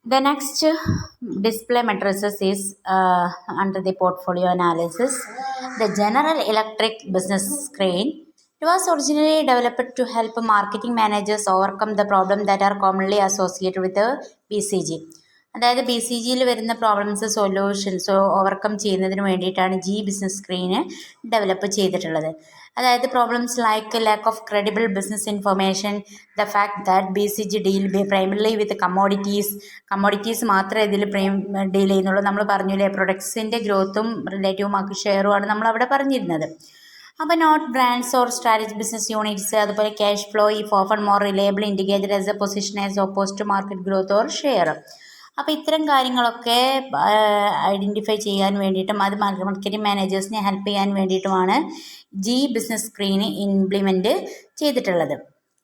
The next display matrices is under the portfolio analysis. The General Electric business screen. It was originally developed to help marketing managers overcome the problem that are commonly associated with the BCG. അതായത് B C ജിയിൽ വരുന്ന problems solutions overcome ചെയ്യുന്നതിന് വേണ്ടിയിട്ടാണ് G business screen develop ചെയ്തിട്ടുള്ളത്. അതായത് problems like lack of credible business information, the fact that be C G deal primarily with commodities മാത്രമേ ഇതിൽ deal ചെയ്യുന്നുള്ളൂ. നമ്മൾ പറഞ്ഞില്ലേ, പ്രൊഡക്ട്സിൻ്റെ ഗ്രോത്തും റിലേറ്റീവ് മാർക്കറ്റ് ഷെയറുമാണ് നമ്മൾ അവിടെ പറഞ്ഞിരുന്നത്. അപ്പോൾ not brands or strategy business units, അതുപോലെ cash flow if often more reliable indicated as a position as oppose to market growth or share. അപ്പോൾ ഇത്തരം കാര്യങ്ങളൊക്കെ ഐഡൻറ്റിഫൈ ചെയ്യാൻ വേണ്ടിയിട്ടും അത് മാർക്കറ്റിംഗ് മാനേജേഴ്സിനെ ഹെൽപ്പ് ചെയ്യാൻ വേണ്ടിയിട്ടുമാണ് ജി ബിസിനസ് സ്ക്രീന് ഇംപ്ലിമെൻറ്റ് ചെയ്തിട്ടുള്ളത്.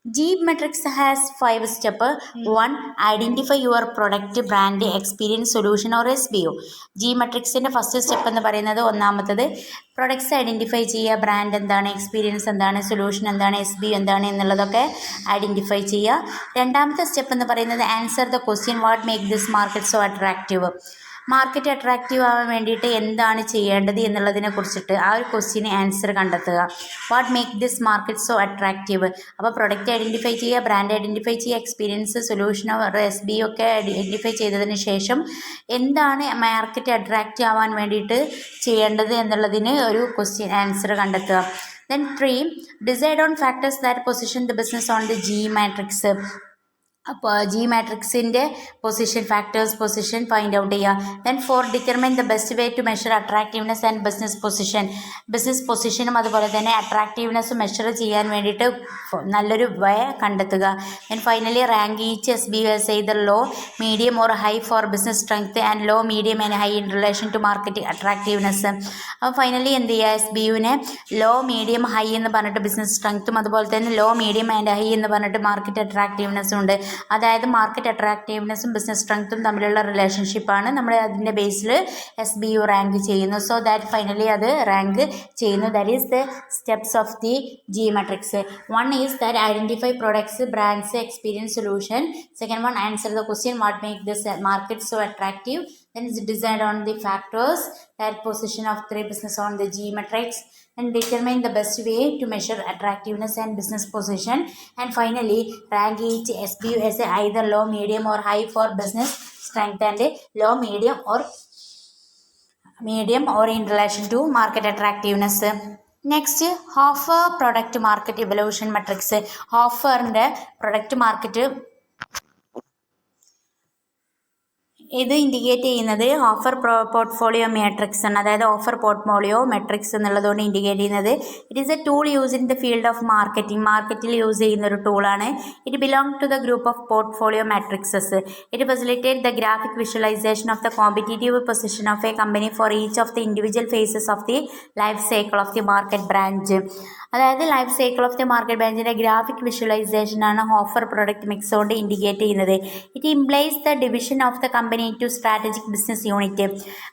G matrix has 5 step. 1. Identify your product, brand, experience, solution or SBO. G മെട്രിക്സിൻ്റെ ഫസ്റ്റ് സ്റ്റെപ്പ് എന്ന് പറയുന്നത് ഒന്നാമത്തത് പ്രൊഡക്ട്സ് ഐഡൻറ്റിഫൈ ചെയ്യുക. ബ്രാൻഡ് എന്താണ്, എക്സ്പീരിയൻസ് എന്താണ്, സൊല്യൂഷൻ എന്താണ്, SBO എന്താണ് എന്നുള്ളതൊക്കെ ഐഡൻറ്റിഫൈ ചെയ്യുക. രണ്ടാമത്തെ സ്റ്റെപ്പ് എന്ന് പറയുന്നത് answer the question what make this market so attractive. Market attractive ആവാൻ വേണ്ടിയിട്ട് എന്താണ് ചെയ്യേണ്ടത് എന്നുള്ളതിനെ കുറിച്ചിട്ട് ആ ഒരു ക്വസ്റ്റ്യന് ആൻസർ കണ്ടെത്തുക. What make this market so attractive. അപ്പോൾ പ്രൊഡക്റ്റ് ഐഡൻറ്റിഫൈ ചെയ്യുക, ബ്രാൻഡ് ഐഡൻറ്റിഫൈ ചെയ്യുക, എക്സ്പീരിയൻസ്, സൊല്യൂഷൻ, SBO ഒക്കെ ഐഡൻറ്റിഫൈ ചെയ്തതിന് ശേഷം എന്താണ് മാർക്കറ്റ് അട്രാക്റ്റീവ് ആവാൻ വേണ്ടിയിട്ട് ചെയ്യേണ്ടത് എന്നുള്ളതിന് ഒരു ക്വസ്റ്റ്യൻ ആൻസർ കണ്ടെത്തുക. Then 3. Decide on factors that position the business on the G matrix. അപ്പോൾ ജി മാട്രിക്സിൻ്റെ പൊസിഷൻ ഫൈൻഡ് ഔട്ട് ചെയ്യുക. Then 4. Determine the best way to measure attractiveness and business പൊസിഷനും അതുപോലെ തന്നെ അട്രാക്റ്റീവ്നെസ് മെഷർ ചെയ്യാൻ വേണ്ടിയിട്ട് നല്ലൊരു വേ കണ്ടെത്തുക. Then finally rank each SBO as either low, medium or high for business strength and low, medium and high in relation to market attractiveness. അപ്പോൾ finally എന്ത് ചെയ്യുക, SBOനെ ലോ, മീഡിയം, ഹൈ എന്ന് പറഞ്ഞിട്ട് business സ്ട്രെങ്ത്തും അതുപോലെ തന്നെ ലോ, മീഡിയം ആൻഡ് ഹൈ എന്ന് പറഞ്ഞിട്ട് market അട്രാക്റ്റീവ്നെസ്സും ഉണ്ട്. അതായത് മാർക്കറ്റ് അട്രാക്റ്റീവ്നെസ്സും ബിസിനസ് സ്ട്രെങ്ത്തും തമ്മിലുള്ള റിലേഷൻഷിപ്പാണ് നമ്മൾ അതിൻ്റെ ബേസിൽ SBO റാങ്ക് ചെയ്യുന്നു. സോ ദാറ്റ് ഫൈനലി അത് റാങ്ക് ചെയ്യുന്നു. That is the steps of the G matrix. 1 is that identify products, brands, experience, solution. Second one, answer the question what make this market so attractive. Then is decide on the factors that position of 3 business on the G matrix, and determine the best way to measure attractiveness and business position, and finally rank each SBO as either low, medium or high for business strength and low, medium or in relation to market attractiveness. Next Hofer product market evolution matrix. ഹോഫറിൻ്റെ product market ഇത് indicate ചെയ്യുന്നത് Hofer portfolio matrix ആണ്. അതായത് Hofer portfolio matrix എന്നുള്ളതുകൊണ്ട് indicate ചെയ്യുന്നത് it is a tool use in the field of മാർക്കറ്റിൽ use ചെയ്യുന്ന ഒരു ടൂളാണ്. It belong to the group of portfolio matrixes. It facilitate the graphic visualization of the competitive position of a company for each of the individual phases of the life cycle of the market branch. അതായത് life cycle of the market ബ്രാഞ്ചിൻ്റെ graphic വിഷ്വലൈസേഷനാണ് Hofer product mix കൊണ്ട് indicate ചെയ്യുന്നത്. It implies the division of the company to strategic business unit.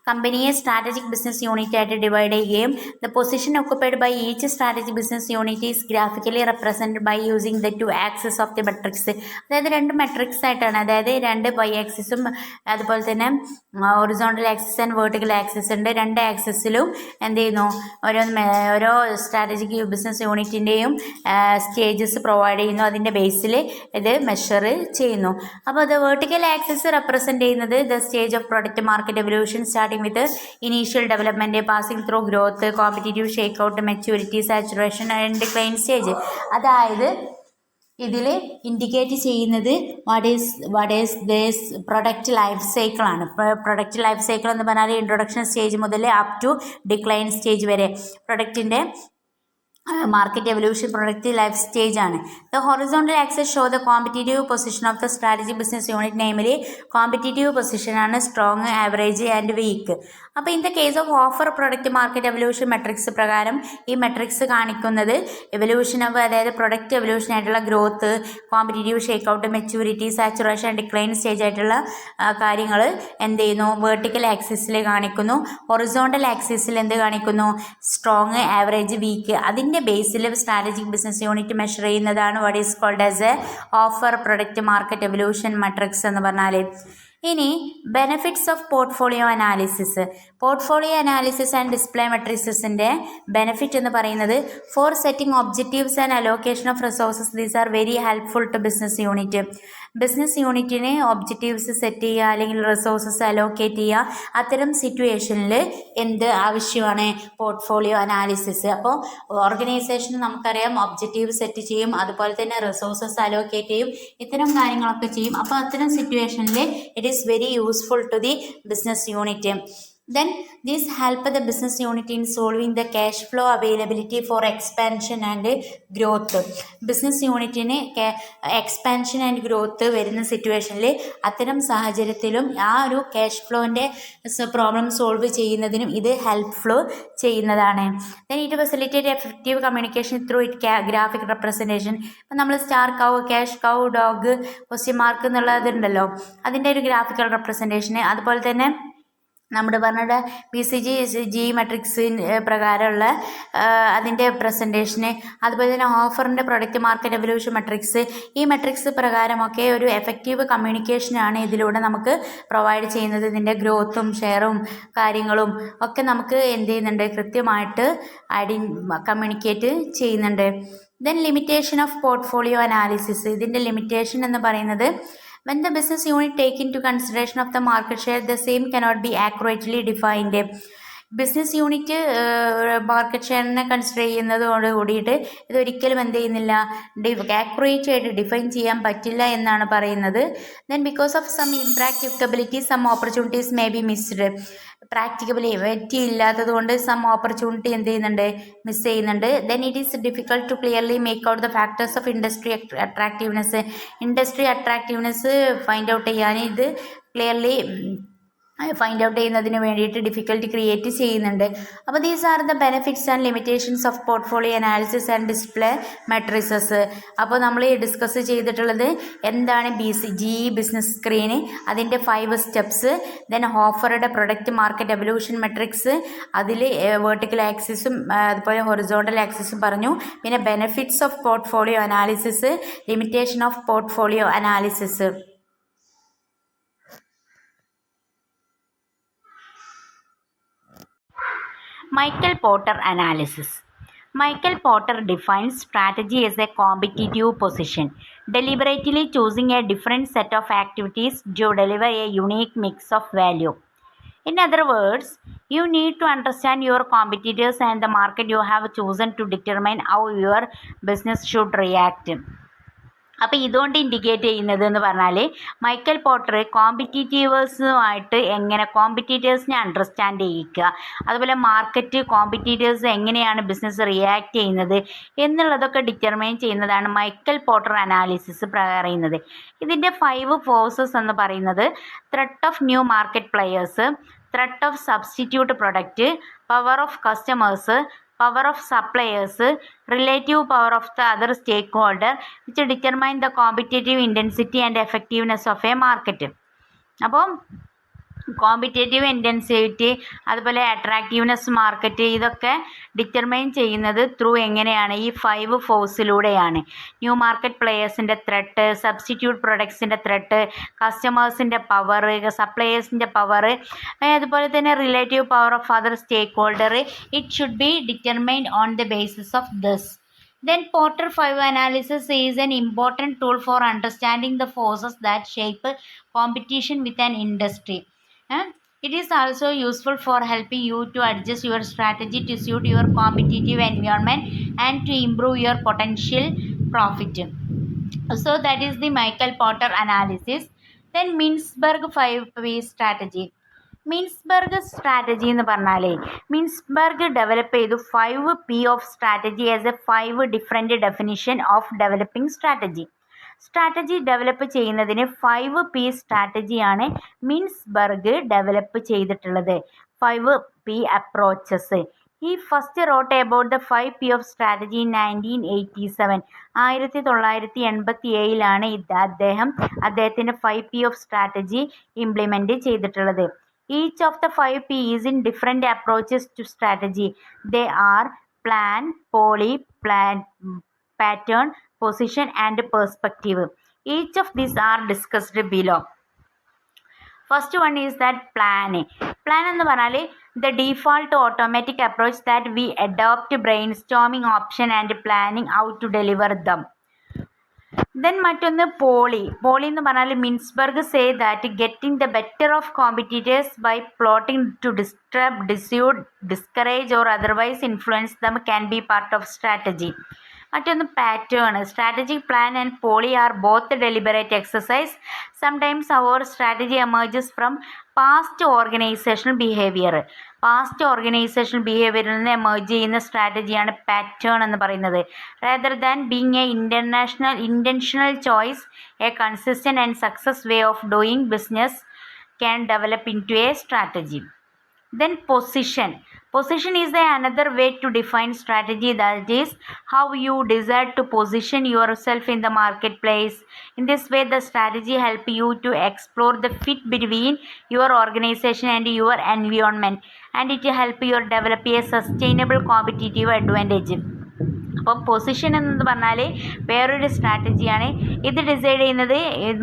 കമ്പനിയെ strategic business unit ആയിട്ട് divide ചെയ്യുകയും the position occupied by each strategic business unit is graphically represented by using the 2 axis of the matrix. അതായത് 2 matrix ആയിട്ടാണ്, അതായത് 2 Y ആക്സിസും അതുപോലെ തന്നെ horizontal axis and vertical axis ഉണ്ട്. 2 ആക്സിസിലും എന്ത് ചെയ്യുന്നു, ഓരോ സ്ട്രാറ്റജിക് ബിസിനസ് യൂണിറ്റിൻ്റെയും സ്റ്റേജസ് പ്രൊവൈഡ് ചെയ്യുന്നു. അതിൻ്റെ ബേസിൽ ഇത് മെഷർ ചെയ്യുന്നു. അപ്പോൾ അത് വെർട്ടിക്കൽ ആക്സിസ് റെപ്രസെൻറ്റ് ചെയ്യുന്നത് the stage of product market evolution starting with initial development, passing through growth, competitive shake out, maturity, saturation and decline stage. അതായത് ഇതിൽ ഇൻഡിക്കേറ്റ് ചെയ്യുന്നത് what is this product life സൈക്കിളാണ്. Product life cycle എന്ന് പറഞ്ഞാൽ introduction stage മുതൽ up to decline stage വരെ പ്രൊഡക്റ്റിൻ്റെ market evolution product life stage ആണ്. The horizontal axis show the competitive position of the strategy business unit. Namely കോമ്പറ്റീറ്റീവ് പൊസിഷനാണ് strong, average and weak. അപ്പോൾ in the case of Hofer product market evolution matrix പ്രകാരം ഈ matrix കാണിക്കുന്നത് evolution of, അതായത് product evolution ആയിട്ടുള്ള growth, competitive shake out, maturity, saturation, decline stage ആയിട്ടുള്ള കാര്യങ്ങൾ എന്ത് ചെയ്യുന്നു, വെർട്ടിക്കൽ ആക്സിസിൽ കാണിക്കുന്നു. ഹൊറിസോണ്ടൽ ആക്സിസിൽ എന്ത് കാണിക്കുന്നു, സ്ട്രോങ്, ആവറേജ്, വീക്ക്. അതിൻ്റെ ബേസിൽ സ്ട്രാറ്റജിക് ബിസിനസ് യൂണിറ്റ് മെഷർ ചെയ്യുന്നതാണ് what is called as a Hofer product market evolution matrix എന്ന് പറഞ്ഞാൽ. ഇനി benefits of portfolio analysis. Portfolio analysis and display മെട്രിക്സിൻ്റെ ബെനഫിറ്റ് എന്ന് പറയുന്നത് for setting objectives and allocation of resources these are very helpful to business unit. Business യൂണിറ്റിന് objectives set ചെയ്യുക അല്ലെങ്കിൽ resources allocate ചെയ്യുക, അത്തരം സിറ്റുവേഷനിൽ എന്ത് ആവശ്യമാണ്? Portfolio analysis. അപ്പോൾ ഓർഗനൈസേഷന് നമുക്കറിയാം ഒബ്ജക്റ്റീവ് സെറ്റ് ചെയ്യും, അതുപോലെ തന്നെ റിസോഴ്സസ് അലോക്കേറ്റ് ചെയ്യും, ഇത്തരം കാര്യങ്ങളൊക്കെ ചെയ്യും. അപ്പോൾ അത്തരം സിറ്റുവേഷനിൽ it is very useful to the business unit. Then this help the business unit in solving the cash flow availability for expansion and growth. Business യൂണിറ്റിന് എക്സ്പാൻഷൻ ആൻഡ് ഗ്രോത്ത് വരുന്ന സിറ്റുവേഷനിൽ അത്തരം സാഹചര്യത്തിലും ആ ഒരു ക്യാഷ് ഫ്ലോൻ്റെ പ്രോബ്ലം സോൾവ് ചെയ്യുന്നതിനും ഇത് helpful ചെയ്യുന്നതാണ്. Then it facilitate effective communication through it graphic representation. ഇപ്പം നമ്മൾ സ്റ്റാർ കൗ, ക്യാഷ് കൗ, ഡോഗ്, ക്വസ്റ്റ്യൻ മാർക്ക് എന്നുള്ളതുണ്ടല്ലോ, അതിൻ്റെ ഒരു ഗ്രാഫിക്കൽ റെപ്രസെൻറ്റേഷന്, അതുപോലെ തന്നെ നമ്മുടെ പറഞ്ഞ BCG മെട്രിക്സ് പ്രകാരമുള്ള അതിൻ്റെ പ്രസൻറ്റേഷന്, അതുപോലെ തന്നെ ഓഫറിൻ്റെ പ്രൊഡക്റ്റ് മാർക്കറ്റ് എവല്യൂഷൻ മെട്രിക്സ്, ഈ മെട്രിക്സ് പ്രകാരമൊക്കെ ഒരു എഫക്റ്റീവ് കമ്മ്യൂണിക്കേഷനാണ് ഇതിലൂടെ നമുക്ക് പ്രൊവൈഡ് ചെയ്യുന്നത്. ഇതിൻ്റെ ഗ്രോത്തും ഷെയറും കാര്യങ്ങളും ഒക്കെ നമുക്ക് എന്ത് ചെയ്യുന്നുണ്ട്? കൃത്യമായിട്ട് കമ്മ്യൂണിക്കേറ്റ് ചെയ്യുന്നുണ്ട്. Then limitation of portfolio analysis. ഇതിൻ്റെ ലിമിറ്റേഷൻ എന്ന് പറയുന്നത് when the business unit take into consideration of the market share, the same cannot be accurately defined. Business unit market ഷെയറിനെ കൺസിഡർ ചെയ്യുന്നതോട് കൂടിയിട്ട് ഇതൊരിക്കലും എന്ത് ചെയ്യുന്നില്ല? ആക്യുറേറ്റ് ആയിട്ട് ഡിഫൈൻ ചെയ്യാൻ പറ്റില്ല എന്നാണ് പറയുന്നത്. Then because of some impracticability some opportunities may be missed. Practicability ഇല്ലാത്തത് കൊണ്ട് സം ഓപ്പർച്യൂണിറ്റി എന്ത് ചെയ്യുന്നുണ്ട്? മിസ് ചെയ്യുന്നുണ്ട്. Then it is difficult to clearly make out the factors of industry attractiveness. Industry attractiveness find out ചെയ്യാൻ ഇത് clearly find out ചെയ്യുന്നതിന് വേണ്ടിയിട്ട് difficulty create ചെയ്യുന്നുണ്ട്. അപ്പോൾ these are the benefits and limitations of portfolio analysis and display matrices. അപ്പോൾ നമ്മൾ discuss ചെയ്തിട്ടുള്ളത് എന്താണ് BCG ബിസിനസ് സ്ക്രീന്, അതിൻ്റെ 5 സ്റ്റെപ്സ്, ദെൻ ഓഫറുടെ പ്രൊഡക്റ്റ് മാർക്കറ്റ് എവല്യൂഷൻ മെട്രിക്സ്, അതിൽ വെർട്ടിക്കൽ ആക്സിസും അതുപോലെ ഹൊറിസോണ്ടൽ ആക്സിസും പറഞ്ഞു. പിന്നെ benefits of portfolio analysis, limitation of portfolio analysis. Michael Porter analysis. Michael Porter defines strategy as a competitive position, deliberately choosing a different set of activities to deliver a unique mix of value. In other words, you need to understand your competitors and the market you have chosen to determine how your business should react. അപ്പോൾ ഇതുകൊണ്ട് indicate ചെയ്യുന്നത് എന്ന് പറഞ്ഞാൽ Michael Potter കോമ്പറ്റീറ്റീവേഴ്സുമായിട്ട് എങ്ങനെ കോമ്പറ്റീറ്റേഴ്സിനെ understand ചെയ്യിക്കുക, അതുപോലെ market competitors എങ്ങനെയാണ് business react ചെയ്യുന്നത് എന്നുള്ളതൊക്കെ ഡിറ്റർമൈൻ ചെയ്യുന്നതാണ് മൈക്കൽ പോട്ടർ അനാലിസിസ് പറയുന്നത്. ഇതിൻ്റെ 5 ഫോഴ്സസ് എന്ന് പറയുന്നത് threat of new market players, threat of substitute product, power of customers, power of suppliers, relative power of the other stakeholder, which determine the competitive intensity and effectiveness of a market. അപ്പോൾ competitive intensity, അതുപോലെ attractiveness, market, ഇതൊക്കെ determine ചെയ്യുന്നത് through എങ്ങനെയാണ്? ഈ 5 ഫോഴ്സിലൂടെയാണ്. New market പ്ലെയേഴ്സിൻ്റെ threat, substitute പ്രൊഡക്ട്സിൻ്റെ threat, കസ്റ്റമേഴ്സിൻ്റെ പവർ, സപ്ലയേഴ്സിൻ്റെ പവർ, അതുപോലെ തന്നെ relative power of other stakeholder. It should be determined on the basis of this. Then Porter 5 analysis is an important tool for understanding the forces that shape competition within an industry. It is also useful for helping you to adjust your strategy to suit your competitive environment and to improve your potential profit. So that is the Michael Porter analysis. Then Mintzberg 5P strategy. Mintzberg strategy എന്ന് പറഞ്ഞാൽ Mintzberg develop ചെയ്തു 5P of strategy as a 5 different definition of developing strategy. Strategy develop ചെയ്യുന്നതിന് 5P സ്ട്രാറ്റജിയാണ് Mintzberg develop ചെയ്തിട്ടുള്ളത്. 5P approaches. He first wrote about the 5P of strategy in 1987. 1987 അദ്ദേഹത്തിൻ്റെ 5P of strategy implement ചെയ്തിട്ടുള്ളത്. Each of the 5P is in different approaches to strategy. They are plan, poly, pattern, position and perspective. Each of these are discussed below. First one is that plan. Plan എന്ന് പറഞ്ഞാൽ the default automatic approach that we adopt brainstorming option and planning how to deliver them. Then മറ്റൊന്ന് ploy എന്ന് പറഞ്ഞാൽ Mintzberg say that getting the better of competitors by plotting to disturb dissuade discourage or otherwise influence them can be part of strategy. മറ്റൊന്ന് pattern. Strategic plan and ploy are both deliberate exercise. Sometimes our strategy emerges from past organizational behavior. Past organizational ബിഹേവിയറിൽ നിന്ന് emerge ചെയ്യുന്ന സ്ട്രാറ്റജിയാണ് pattern എന്ന് പറയുന്നത്. Rather than being a intentional choice, a consistent and success way of doing business can develop into a strategy. Then position. Position is another way to define strategy, that is how you desire to position yourself in the marketplace. In this way, the strategy help you to explore the fit between your organization and your environment, and it help you develop a sustainable competitive advantage. അപ്പം position എന്ന് പറഞ്ഞാൽ വേറൊരു സ്ട്രാറ്റജിയാണ്. ഇത് decide ചെയ്യുന്നത്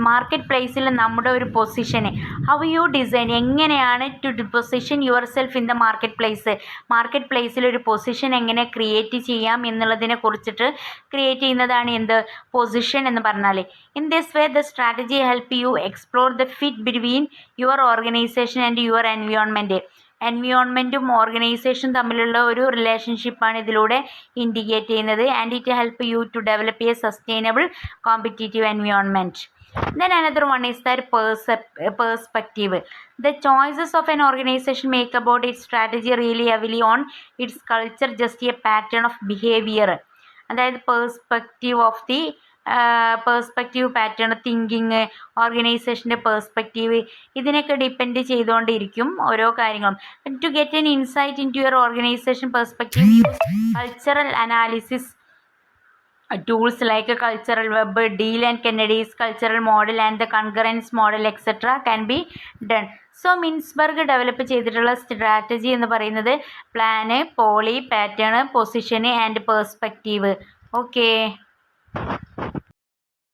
market പ്ലേസിൽ നമ്മുടെ ഒരു പൊസിഷന്, ഹൗ യു ഡിസൈൻ, എങ്ങനെയാണ് to position yourself in the market place. Market പ്ലേസിൽ ഒരു പൊസിഷൻ എങ്ങനെ ക്രിയേറ്റ് ചെയ്യാം എന്നുള്ളതിനെ കുറിച്ചിട്ട് ക്രിയേറ്റ് ചെയ്യുന്നതാണ് എന്ത്, പൊസിഷൻ എന്ന് പറഞ്ഞാൽ. In this way the strategy help you explore the fit between your organisation and your environment. എൻവിയോൺമെൻറ്റും ഓർഗനൈസേഷനും തമ്മിലുള്ള ഒരു റിലേഷൻഷിപ്പാണ് ഇതിലൂടെ ഇൻഡിക്കേറ്റ് ചെയ്യുന്നത്. And it help you to develop a sustainable competitive environment. Then another one is that perspective. The choices of an organization make about its strategy really heavily on its culture, just a pattern of behavior. അതായത് perspective pattern, thinking, ഓർഗനൈസേഷൻ്റെ perspective, ഇതിനൊക്കെ depend ചെയ്തുകൊണ്ടിരിക്കും ഓരോ കാര്യങ്ങളും. To get an insight into your organisation perspective, use cultural analysis tools like cultural web, Deal and Kennedy's cultural model and the concurrence model etc. can be done. So Mintzberg develop ചെയ്തിട്ടുള്ള strategy എന്ന് പറയുന്നത് plan, ploy, pattern, position and perspective. Okay.